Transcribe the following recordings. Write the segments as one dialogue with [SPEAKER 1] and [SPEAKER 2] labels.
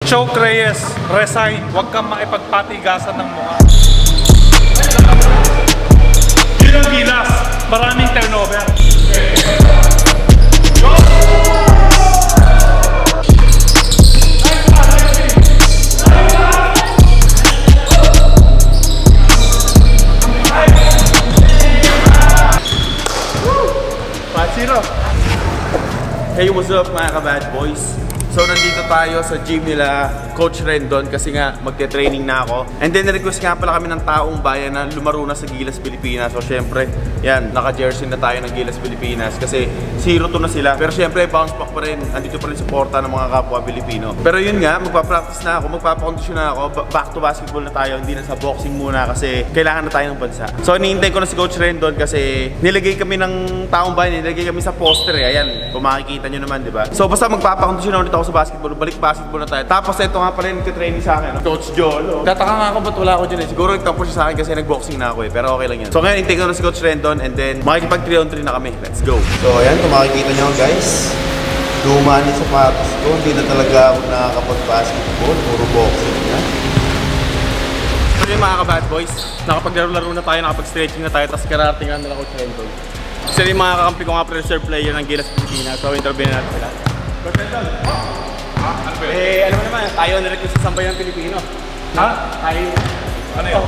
[SPEAKER 1] Choke Reyes, resign. Huwag kang makipagpatigasan ng mukha. Yun ang gilas. Maraming turnover.
[SPEAKER 2] Hey, what's up mga ka-bad boys? So nandito tayo sa gym nila Coach Rendon kasi nga magte-training na ako. And then request nga pala kami ng taong bayan na lumaro na sa Gilas Pilipinas. So syempre, yan, naka-jersey na tayo ng Gilas Pilipinas kasi 0-2 na sila. Pero syempre, bounce back pa rin. Andito pa rin suporta ng mga kapwa Pilipino. Pero yun nga, magpa-practice na ako, magpapakondisyon na ako. Back to basketball na tayo, hindi na sa boxing muna kasi kailangan na tayo ng bansa. So hinihintay ko na si Coach Rendon kasi nilagay kami ng taong bayan, nilagay kami sa poster eh. Ayan, kung makikita nyo naman, di ba? So basta magpapakondisyon na ulit ako sa basketball, balik basketball na tayo. Tapos ito nga pala yung nagtitraining sa akin, Coach Jolo. Tataka nga ako ba't wala ako dyan eh. Siguro nagtampo siya sa akin kasi nag-boxing na ako eh. Pero okay lang yan. So ngayon, intake ko na si Coach Rendon and then makikipag 3-on-3 na kami. Let's go. So ayan, kung makikita nyo guys, luma ni sapatos ko. Hindi na talaga ako nakakapag-basketball. Puro boxing na. So yun mga ka-bad boys, nakapaglaro-laro na tayo, nakapag-stretching na tayo, tapos karatingan nila Coach Rendon. Kasi yung mga kakampi ko nga reserve player ng Gilas Pilipinas. So intervene natin sila. Coach Rendon, eh, alam mo naman, tayo na-request sa sambayan ng Pilipino. Ha? Tayo. Ano yun?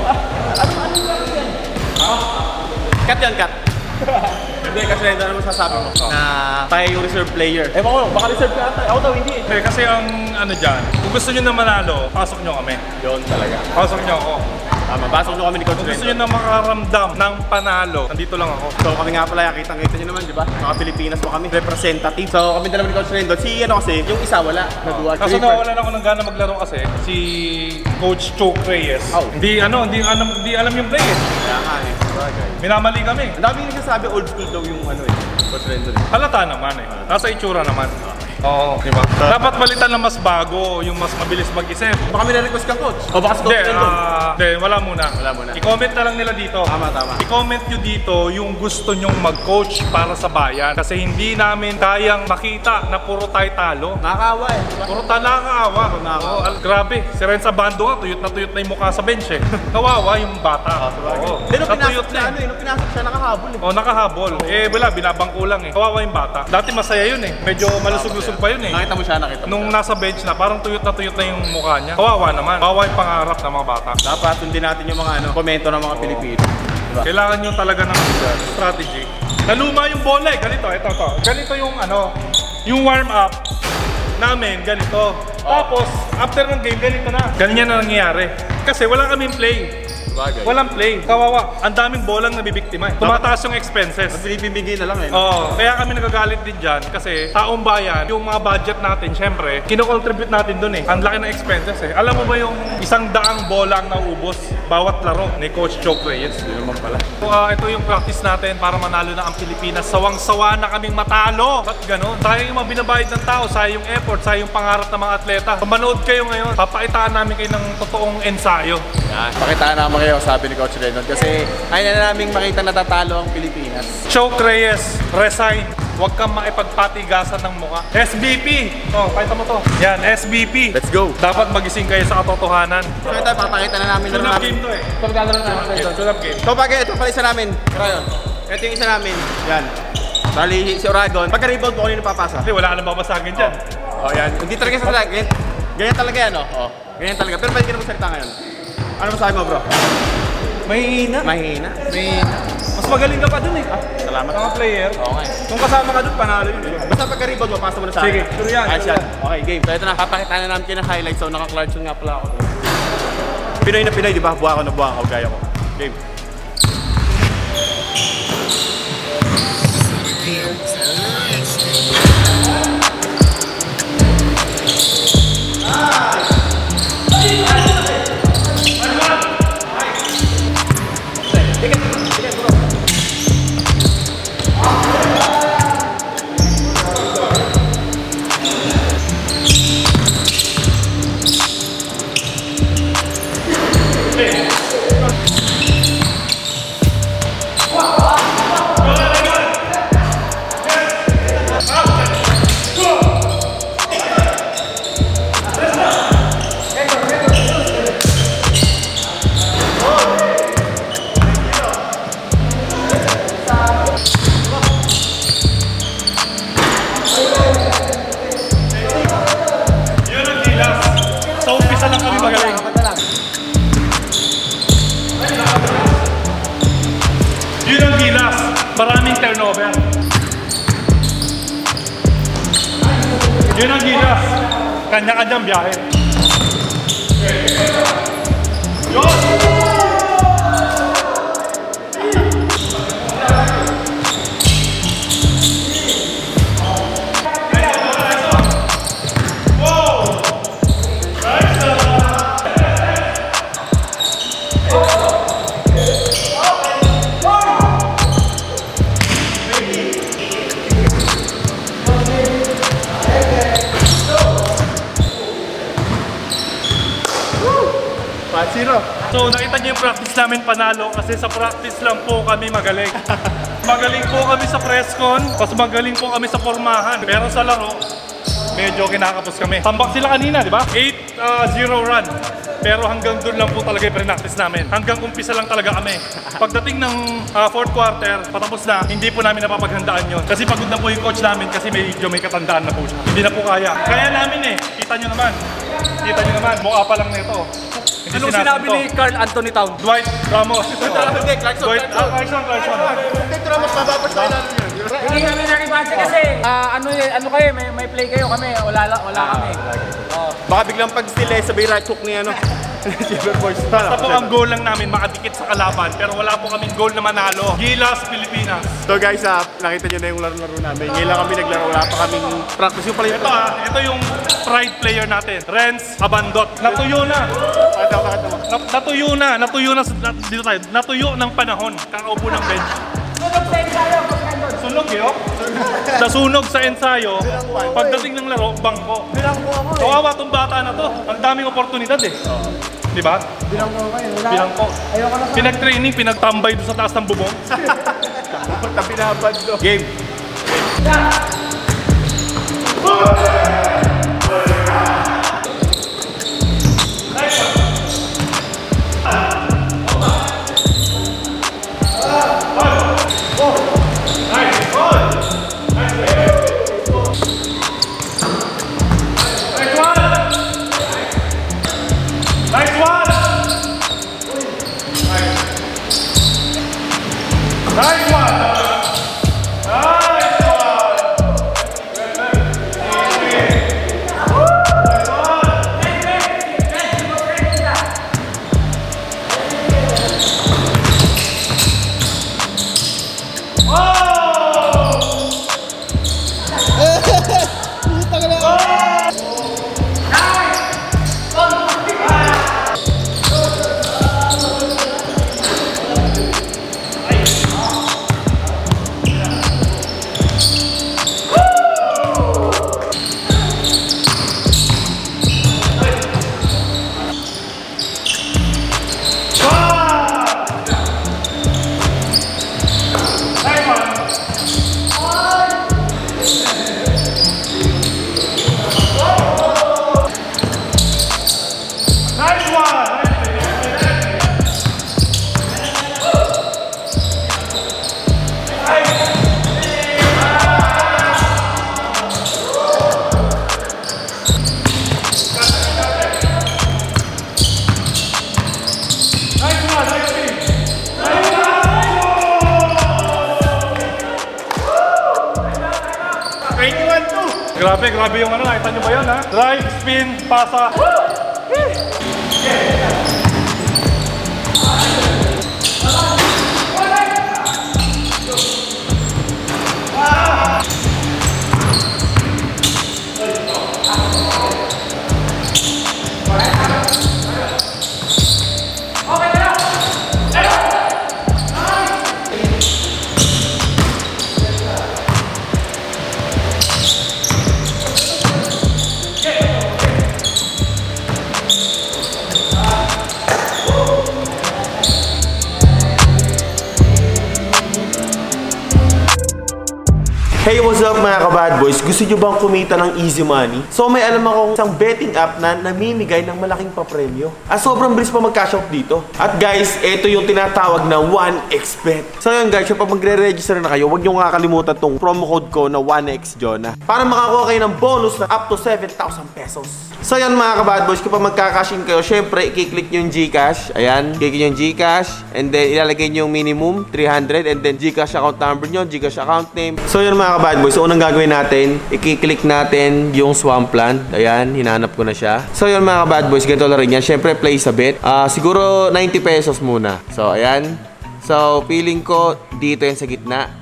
[SPEAKER 2] Cut yan, cut. Hindi, kasi ano naman sasabi mo? Na tayo yung reserve player. Ewan ko, baka reserve ka ata. Ako daw, hindi.
[SPEAKER 1] Kasi ang ano dyan, kung gusto nyo na manalo, pasok nyo kami.
[SPEAKER 2] Yun talaga.
[SPEAKER 1] Pasok nyo ako.
[SPEAKER 2] Tama, pasok nyo kami ni Coach Rendon.
[SPEAKER 1] Kung gusto nyo na makaramdam ng panalo, nandito lang ako.
[SPEAKER 2] So kami nga pala, kitang-kita nyo naman, di ba? Mga Pilipinas po kami, representative. So kami dalawa ni Coach Rendon. Si ano kasi, yung isa wala.
[SPEAKER 1] Kaso nawalan ako ng gana maglaro kasi, si Coach Choke Reyes. Hindi alam yung play eh.
[SPEAKER 2] Kaya nga eh.
[SPEAKER 1] Minamali kami.
[SPEAKER 2] Ang dami nagsasabi old school daw yung ano eh, Coach Rendon.
[SPEAKER 1] Halata naman eh. Nasa itsura naman. Oo, di ba? Dapat balitan na mas bago, yung mas mabilis mag-isip.
[SPEAKER 2] Baka may na-request ka, Coach? O baka si Coach Rendon?
[SPEAKER 1] Hindi, wala muna.
[SPEAKER 2] Wala muna.
[SPEAKER 1] I-comment na lang nila dito.
[SPEAKER 2] Tama.
[SPEAKER 1] I-comment nyo dito yung gusto nyong mag-coach para sa bayan. Kasi hindi namin kayang makita na puro tayo talo.
[SPEAKER 2] Nakakaawa eh.
[SPEAKER 1] Puro nakakaawa. Grabe, si Renza Bando nga, tuyot na yung mukha sa bench eh. Kawawa yung bata.
[SPEAKER 2] Pero pinasok siya, nung pinasok siya, nakahabol eh.
[SPEAKER 1] Nakahabol. Eh, wala, binabangko lang eh. Kawawa yung bata. Dati masaya yun eh. Medyo malusog-lusog pa yun eh.
[SPEAKER 2] Nakita mo siya,
[SPEAKER 1] Nung nasa bench na, parang tuyot na yung mukha niya. Kawawa naman. Kawawa yung pangarap ng mga bata.
[SPEAKER 2] Dapat sundin natin yung mga komento ng mga Pilipino. Diba?
[SPEAKER 1] Kailangan nyo talaga ng strategy. Naluma yung bola eh. Ganito, ito. Ganito yung yung warm up namin, ganito. Tapos, after ng game, ganito na. Ganyan na nangyayari. Kasi wala kaming play.
[SPEAKER 2] Bagay.
[SPEAKER 1] Walang play. Kawawa. Ang daming bolang nabibiktima eh. Tumataas yung expenses.
[SPEAKER 2] Bibigay na lang eh.
[SPEAKER 1] Oo. Kaya kami nagagalit din dyan kasi taong bayan, yung mga budget natin, syempre, kino-contribute natin dun eh. Ang laki ng expenses eh. Alam mo ba yung 100 bolang nauubos bawat laro ni Coach Choke Reyes? Hindi naman pala. So, ito yung practice natin para manalo na ang Pilipinas. Sawang-sawa na kaming matalo. Ba't ganun? Sayang yung mga binabayad ng tao, sayang yung effort, sayang yung pangarap ng mga atleta. Kung manood kayo ngayon, papaitaan namin kayo ng totoong ensayo.
[SPEAKER 2] Yan. Pakitaan naman kayo, sabi ni Coach Rendon. Kasi ayaw na namin makita natatalo ang Pilipinas.
[SPEAKER 1] Choke Reyes, resign. Huwag kang makipagpatigasan ng mukha. SBP! Pakita mo to. Yan, SBP.
[SPEAKER 2] Let's go.
[SPEAKER 1] Dapat magising kayo sa katotohanan.
[SPEAKER 2] So ito, papakita na namin.
[SPEAKER 1] Tune-up game to eh.
[SPEAKER 2] Ito magagano na namin.
[SPEAKER 1] Tune-up game.
[SPEAKER 2] So ito pala isa namin. Rayon. Ito yung isa namin. Yan. Bali, si Oragon. Pagka-rebound mo, kanino papasa?
[SPEAKER 1] Kasi wala nang babasagin dyan.
[SPEAKER 2] Yan. Hindi talaga sa talaga. Ganyan talaga yan, Ganyan talaga. Pero pwede ka na magsalita ngayon. Ano masabi mo, bro?
[SPEAKER 1] Mahihina. Mas magaling ka pa dun eh.
[SPEAKER 2] Salamat.
[SPEAKER 1] Mga player.
[SPEAKER 2] Okay.
[SPEAKER 1] Kung kasama ka dun, panalo yun.
[SPEAKER 2] Basta pagka-rebound mo, pasa mo na sa akin.
[SPEAKER 1] Sige, sure yan.
[SPEAKER 2] Okay, game. So ito na, papakita na namin kayo ng highlights. So naka-Clarkson nga pala ako. Pinoy na Pinoy, di ba? Buha ko na buha ko. Gaya ko. Game.
[SPEAKER 1] Kanya-kanyang biyahe. Yun! So nakita niyo yung practice namin panalo kasi sa practice lang po kami magaling. Magaling po kami sa press con, mas magaling po kami sa formahan. Pero sa laro, medyo kinakapos kami. Tambak sila kanina, di ba? 8-0 run. Pero hanggang doon lang po talaga yung pre-practice namin. Hanggang umpisa lang talaga kami. Pagdating ng fourth quarter, patapos na, hindi po namin napapaghandaan yun. Kasi pagod na po yung coach namin kasi medyo may katandaan na po siya. Hindi na po kaya. Kaya namin kita nyo naman. Kita nyo naman, mukha pa lang nito.
[SPEAKER 3] Anong sinabi ni Carl Anthony Town?
[SPEAKER 1] Dwight Ramos.
[SPEAKER 2] Hindi, Clarkson.
[SPEAKER 1] Clarkson.
[SPEAKER 2] Dwight Ramos, mababas tayo natin yun.
[SPEAKER 4] Hindi kami naribatse kasi ano kayo, may play kayo kami, wala kami.
[SPEAKER 2] Baka biglang pag sila sabay right hook ni ano.
[SPEAKER 1] Basta po ang goal lang namin makadikit sa kalaban pero wala po kaming goal na manalo. Gilas, Pilipinas.
[SPEAKER 2] So guys, nakita nyo na yung laro namin. Ngayon lang kami naglaro, wala pa kaming practice yung pala yun.
[SPEAKER 1] Ito yung pride player natin, Renz Abandot. Natuyo na. Dito tayo. Natuyo ng panahon. Kakaupo ng bench. Sunog yun? Nasunog sa ensayo. Pagdating ng laro, bangko. Kawawa tong bata na to. Ang daming oportunidad eh. Diba? Bilangko. Pinag-training, pinagtambay doon sa taas ng bubong.
[SPEAKER 2] Pinabad do. Game.
[SPEAKER 1] Grabe yung ano, nakita nyo ba yan ha? Drive, spin, pasa.
[SPEAKER 2] Hey, what's up mga kabad boys? Gusto nyo bang kumita ng easy money? So may alam akong isang betting app na namimigay ng malaking papremyo. At sobrang bilis pa mag-cash out dito. At guys, ito yung tinatawag na 1xBet. So yun guys, kapag magre-register na kayo, huwag nyo kakalimutan tong promo code ko na 1xJona para makakuha kayo ng bonus na up to 7,000 pesos. So yan mga ka-bad boys, kapag magkakashin kayo, syempre, i-click nyo yung Gcash. Ayan, click nyo yung Gcash. And then, ilalagay nyo yung minimum, 300. And then, Gcash account number nyo, Gcash account name. So yan mga ka-bad boys, so unang gagawin natin, i-click natin yung Swampland. Ayan, hinanap ko na siya. So yan mga ka-bad boys, ganito lang rin yan. Syempre, place a bet. Siguro, 90 pesos muna. So, ayan. So, feeling ko, dito yan sa gitna.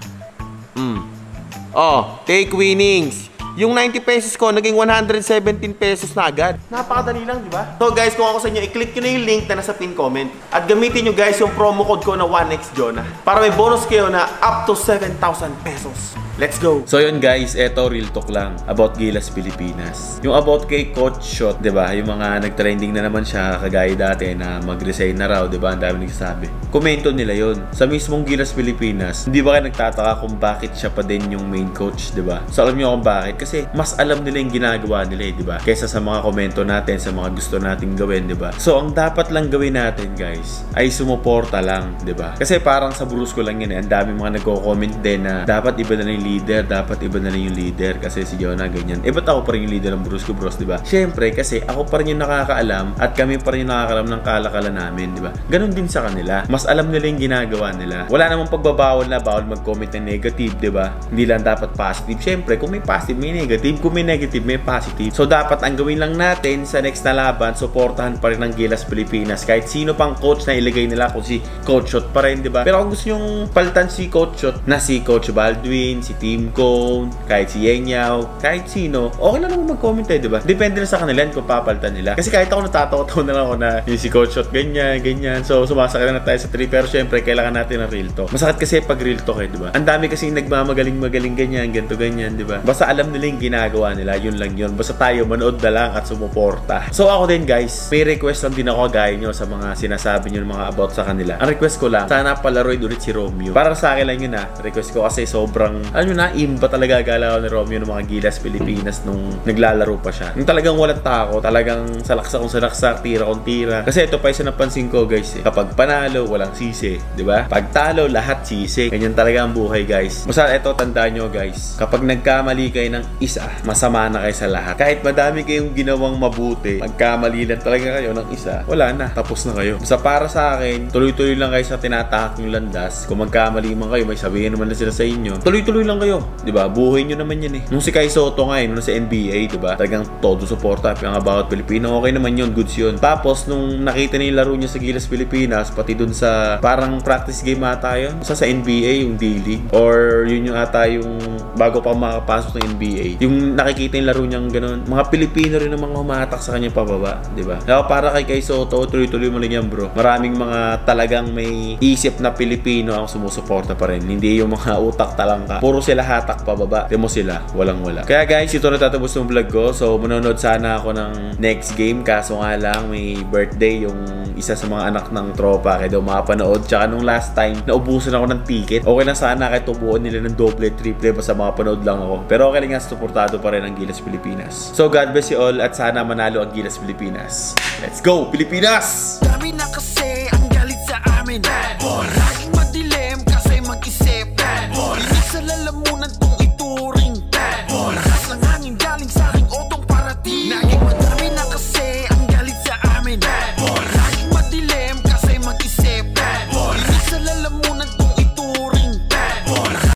[SPEAKER 2] Oh, take winnings. Yung 90 pesos ko, naging 117 pesos na agad. Napakadali lang, di ba? So guys, kung ako sa inyo, i-click nyo na yung link na nasa pin comment. At gamitin nyo guys yung promo code ko na 1XJona. Para may bonus kayo na up to 7,000 pesos. Let's go! So yun guys, eto real talk lang about Gilas Pilipinas. Yung about kay Coach Shot, diba? Yung mga nag-trending na naman siya, kagaya dati na mag-resign na raw, diba? Ang dami nagsasabi. Komento nila yun. Sa mismong Gilas Pilipinas, hindi ba kayo nagtataka kung bakit siya pa din yung main coach, diba? So alam nyo kung bakit? Kasi mas alam nila yung ginagawa nila, diba? Kaysa sa mga komento natin, sa mga gusto nating gawin, diba? So ang dapat lang gawin natin guys, ay sumuporta lang, diba? Kasi parang sa Brusco lang yun eh. Ang dami mga nagko-comment din na dapat iba na yung leader, dapat iba na lang yung leader kasi si Jonah ganyan. Ba't ako pa rin yung leader ng Brusco Bros, diba? Syempre, kasi ako pa rin yung nakakaalam at kami pa rin yung nakakaalam ng kalakalan namin, diba? Ganon din sa kanila. Mas alam nila yung ginagawa nila. Wala namang pagbabawal na bawal mag-comment ng negative, diba? Hindi lang dapat positive. Syempre, kung may positive, may negative. Kung may negative, may positive. So, dapat ang gawin lang natin sa next na laban, suportahan pa rin ng Gilas Pilipinas. Kahit sino pang coach na ilagay nila, kung si Coach Shot pa rin, diba? Pero kung gusto yung palitan si Coach Shot na si Coach Baldwin, si Team Cone, kahit si Yenyaw, kahit sino, okay lang naman mag-comment eh, diba? Depende na sa kanila kung papalitan nila. Kasi kahit ako natatawa na lang ako na yung si Coach Shot, ganyan, ganyan. So, sumasakit na tayo sa 3. Pero syempre, kailangan natin ng real talk. Masakit kasi pag real talk eh, diba? Ang dami kasi nagmamagaling-magaling ganyan, ganito, ganyan, diba? Basta alam nila yung ginagawa nila, yun lang yun. Basta tayo, manood na lang at sumuporta. So, ako din guys, may request lang din ako gaya nyo sa mga sinasabi nyo ng mga about sa kanila. Ang request ko lang, sana palaroid ulit si Romeo. Para sa akin lang yun request ko kasi sobrang, alam nyo na, imba talaga galaw ni Romeo ng mga Gilas Pilipinas nung naglalaro pa siya. Yung talagang walang tako, talagang salaksak kung salaksak, tira kung tira. Kasi ito pa isa napansin ko guys eh. Kapag panalo, walang sisi, di ba? Pag talo, lahat sisi. Ganyan talaga ang buhay guys. Basta ito, tandaan nyo guys. Kapag nagkamali kayo ng isa, masama na kayo sa lahat. Kahit madami kayong ginawang mabuti, magkamali lang talaga kayo ng isa, wala na. Tapos na kayo. Basta para sa akin, tuloy-tuloy lang kayo sa tinatahak yung landas. Kung magkamali man kayo, may sabihin naman na sila sa inyo. Tuloy-tuloy lang kayo. Di ba? Buhay nyo naman yan eh. Nung si Kai Soto nga nung sa NBA, di ba? Talagang todo suporta. Yung about Pilipino, okay naman yun. Goods yun. Tapos, nung nakita niya yung laro niya sa Gilas Pilipinas, pati dun sa parang practice game ata yun. Sa NBA, yung D-League. Or yun yung ata yung bago pa makapasok ng NBA. Yung nakikita yung laro niyang ganun. Mga Pilipino rin ang mga humahatak sa kanya pababa. Di ba? Kaya para kay Kai Soto, tuloy-tuloy mo lang yan bro. Maraming mga talagang may isip na Pilipino ang sumusuporta pa rin. Hindi yung mga utak talangka. Puro sila hatak pababa. Di mo sila. Walang-wala. Kaya guys, ito natatapos ng vlog ko. So, manonood sana ako ng next game. Kaso nga lang, may birthday yung isa sa mga anak ng tropa. Kaya daw makapanood. Tsaka nung last time, naubusan ako ng ticket. Okay na sana kahit tubuan nila ng doble, triple. Basta makapanood lang ako. Pero okay lang nga, suportado pa rin ang Gilas Pilipinas. So, God bless you all at sana manalo ang Gilas Pilipinas. Let's go, Pilipinas!
[SPEAKER 5] Dami na kasi ang galit sa amin.